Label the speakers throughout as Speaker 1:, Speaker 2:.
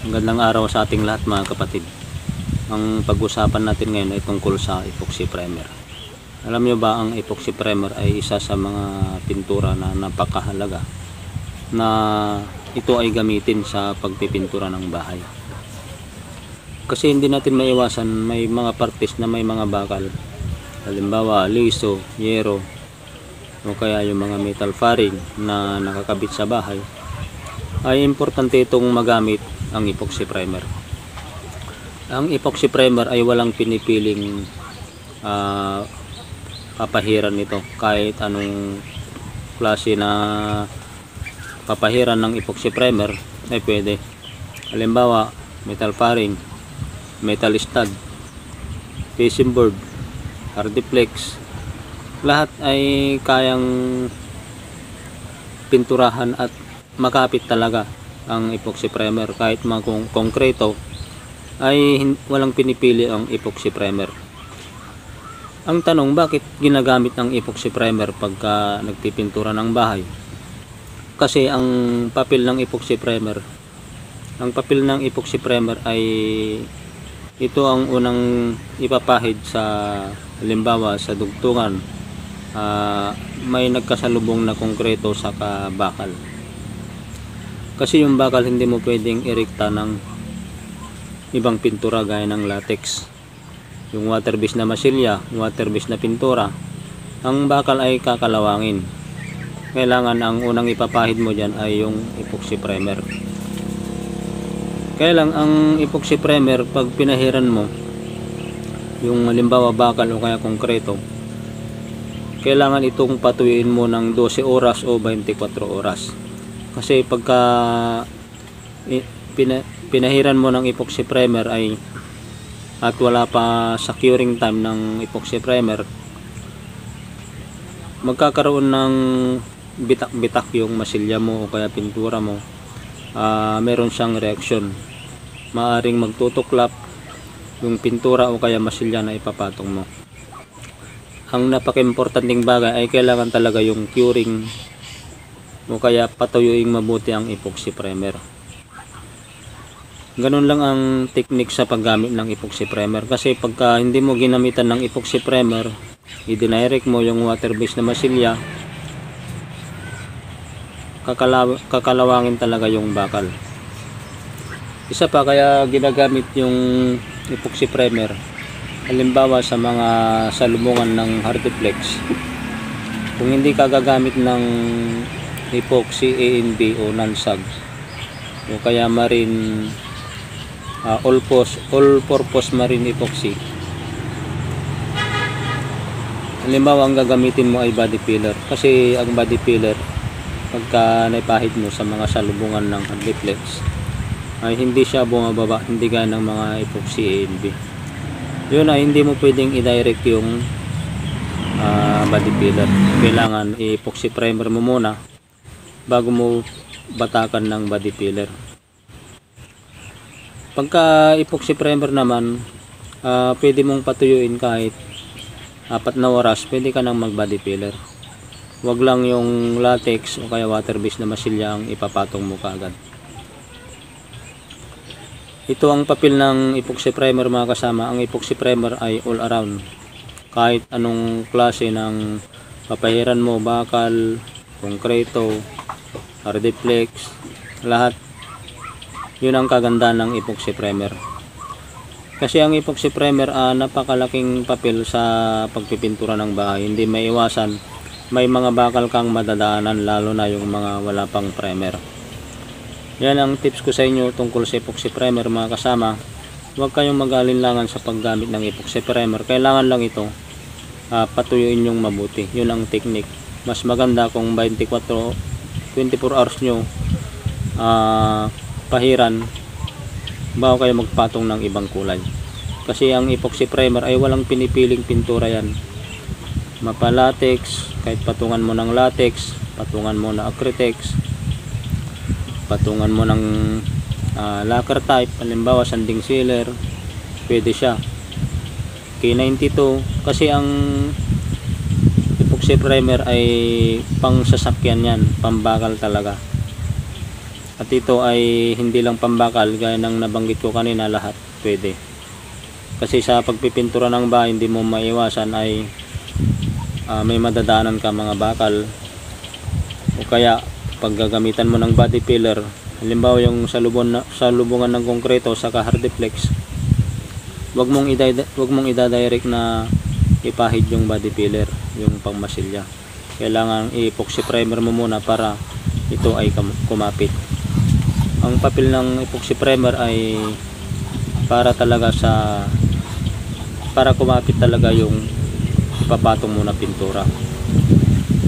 Speaker 1: Magandang araw sa ating lahat mga kapatid. Ang pag-usapan natin ngayon ay tungkol sa epoxy primer. Alam nyo ba ang epoxy primer ay isa sa mga pintura na napakahalaga na ito ay gamitin sa pagpipintura ng bahay. Kasi hindi natin maiwasan may mga partes na may mga bakal. Halimbawa liso, yero o kaya yung mga metal faring na nakakabit sa bahay. Ay importante itong magamit ang epoxy primer. Ang epoxy primer ay walang pinipiling papahiran nito. Kahit anong klase na papahiran ng epoxy primer ay pwede. Halimbawa, metal faring, metal stud, facing board, hardiplex, lahat ay kayang pinturahan at makapit talaga ang epoxy primer. Kahit mga konkreto ay walang pinipili ang epoxy primer. Ang tanong, bakit ginagamit ang epoxy primer pagka nagpipintura ng bahay? Kasi ang papel ng epoxy primer, ay ito ang unang ipapahid sa, halimbawa sa dugtungan, may nagkasalubong na konkreto sa bakal. Kasi yung bakal hindi mo pwedeng irekta ng ibang pintura gaya ng latex. Yung water based na masilya, water based na pintura, ang bakal ay kakalawangin. Kailangan ang unang ipapahid mo dyan ay yung epoxy primer. Kaya lang ang epoxy primer, pag pinahiran mo yung halimbawa bakal o kaya konkreto, kailangan itong patuyuin mo ng 12 oras o 24 oras. Kasi pagka pinahiran mo ng epoxy primer at wala pa sa curing time ng epoxy primer, magkakaroon ng bitak-bitak yung masilya mo o kaya pintura mo. Meron siyang reaksyon. Maaring magtutuklap yung pintura o kaya masilya na ipapatong mo. Ang napaka-importanting bagay ay kailangan talaga yung curing o kaya patuyuing mabuti ang epoxy primer. Ganun lang ang technique sa paggamit ng epoxy primer. Kasi pagka hindi mo ginamitan ng epoxy primer, i-direct mo yung water based na masilya, kakalawangin talaga yung bakal. Isa pa kaya ginagamit yung epoxy primer, halimbawa sa mga salubungan ng hardiplex. Kung hindi ka gagamit ng epoxy ANB o non-sag o kaya marine all-purpose marine epoxy, halimbawa ang gagamitin mo ay body filler. Kasi ang body filler, pagka naipahid mo sa mga salubungan ng hardiplex, ay hindi siya bumababa, hindi gaya ng mga epoxy ANB. Yun ay hindi mo pwedeng i-direct yung body filler. Kailangan i-epoxy primer mo muna bago mo batakan ng body filler. Pagka epoxy primer naman, pwede mong patuyuin kahit 4 na oras, pwede ka nang mag body filler. Wag lang yung latex o kaya water based na masilya ang ipapatong mo kaagad. Ito ang papel ng epoxy primer mga kasama. Ang epoxy primer ay all around. Kahit anong klase ng papahiran mo, bakal, konkreto, hardiplex, lahat. Yun ang kagandahan ng epoxy primer. Kasi ang epoxy primer napakalaking papel sa pagpipintura ng bahay. Hindi maiwasan, may mga bakal kang madadaanan, lalo na yung mga wala pang primer. Yan ang tips ko sa inyo tungkol sa epoxy primer mga kasama. Huwag kayong mag-alinlangan sa paggamit ng epoxy primer. Kailangan lang ito patuyuin yung mabuti. Yun ang technique. Mas maganda kung 24 hours nyo pahiran bago kayo magpatong ng ibang kulay. Kasi ang epoxy primer ay walang pinipiling pintura yan. Mapa-latex, kahit patungan mo ng latex, patungan mo na acrytex, patungan mo ng lacquer type, halimbawa sanding sealer, pwede siya. K92, kasi ang epoxy primer ay pang sasakyan yan, pambakal talaga. At ito ay hindi lang pambakal gaya ng nabanggit ko kanina, lahat pwede. Kasi sa pagpipintura ng bahay, hindi mo maiwasan ay may madadaanan ka mga bakal, o kaya pag gagamitan mo ng body filler, halimbawa yung sa lubungan ng konkreto saka hardiplex, wag mong ida-direct na ipahid yung body filler, yung pangmasilya. Kailangan i-epoxy primer mo muna para ito ay kumapit. Ang papel ng epoxy primer ay para kumapit talaga yung ipapatong mo na pintura.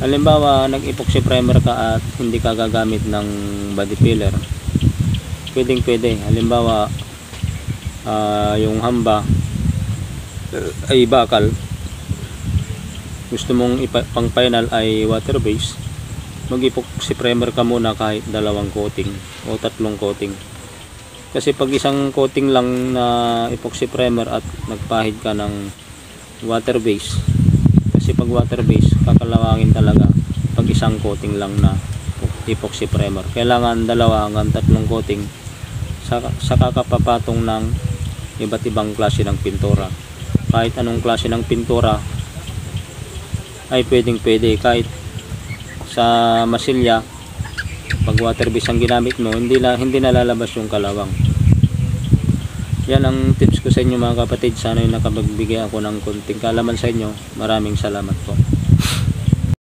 Speaker 1: Halimbawa nag-epoxy primer ka at hindi ka gagamit ng body filler, pwede. Halimbawa yung hamba ay bakal, gusto mong pang final ay water base, mag-epoxy primer ka muna kahit 2 coating o 3 coating. Kasi pag isang coating lang na epoxy primer at nagpahid ka ng water base, kasi pag water base kakalawangin talaga pag isang coating lang na epoxy primer. Kailangan 2 hanggang 3 coating sa kakapapatong ng iba't ibang klase ng pintura. Kahit anong klase ng pintura ay pwede, kahit sa masilya, pag water base ang ginamit mo, hindi nalalabas yung kalawang. Yan ang tips ko sa inyo mga kapatid. Sana yung nakapagbigay ako ng konting kaalaman sa inyo. Maraming salamat po.